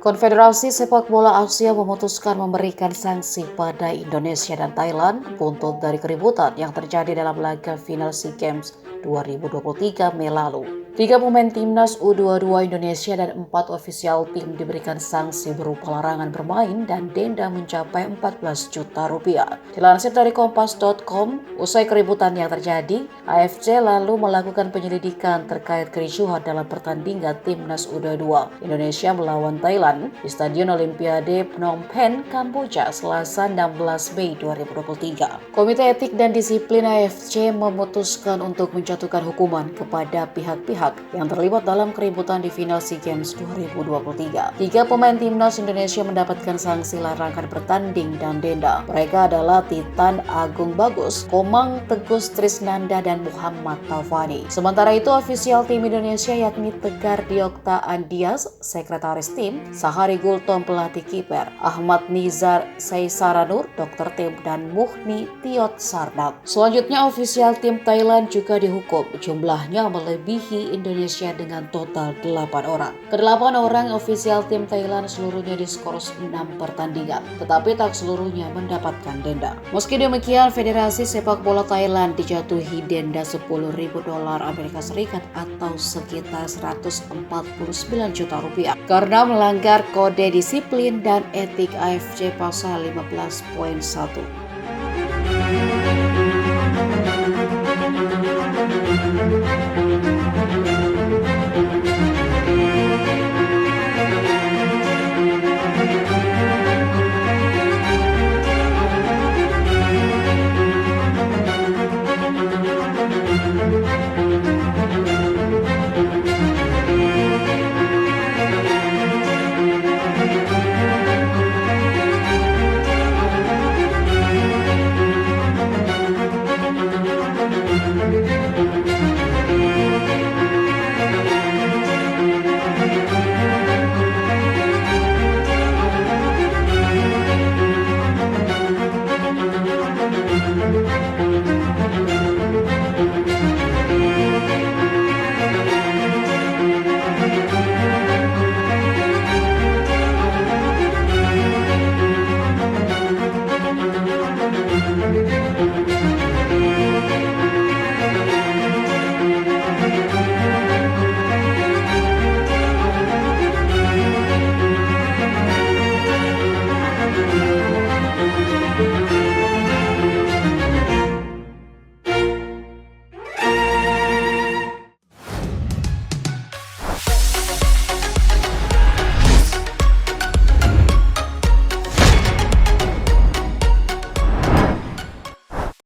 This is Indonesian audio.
Konfederasi Sepak Bola Asia memutuskan memberikan sanksi pada Indonesia dan Thailand buntut dari keributan yang terjadi dalam laga final SEA Games 2023 Mei lalu. 3 pemain timnas U22 Indonesia dan 4 ofisial tim diberikan sanksi berupa larangan bermain dan denda mencapai 14 juta rupiah. Dilansir dari kompas.com, usai keributan yang terjadi, AFC lalu melakukan penyelidikan terkait kericuhan dalam pertandingan timnas U22 Indonesia melawan Thailand di Stadion Olimpiade Phnom Penh, Kamboja, Selasa 16 Mei 2023. Komite Etik dan Disiplin AFC memutuskan untuk menjatuhkan hukuman kepada pihak-pihak yang terlibat dalam keributan di final SEA Games 2023. 3 pemain timnas Indonesia mendapatkan sanksi larangan bertanding dan denda. Mereka adalah Titan Agung Bagus, Komang Tegus Trisnanda, dan Muhammad Taufani. Sementara itu, ofisial tim Indonesia yakni Tegar Diokta Andias, sekretaris tim, Sahari Gultom pelatih kiper, Ahmad Nizar Saisaranur, dokter tim, dan Muhni Tiot Sardap. Selanjutnya, ofisial tim Thailand juga dihukum. Jumlahnya melebihi Indonesia dengan total 8 orang. Ke-8 orang ofisial tim Thailand seluruhnya diskors 6 pertandingan, tetapi tak seluruhnya mendapatkan denda. Meski demikian, Federasi Sepak Bola Thailand dijatuhi denda $10.000 Amerika Serikat atau sekitar 149 juta rupiah karena melanggar kode disiplin dan etik AFC pasal 15.1.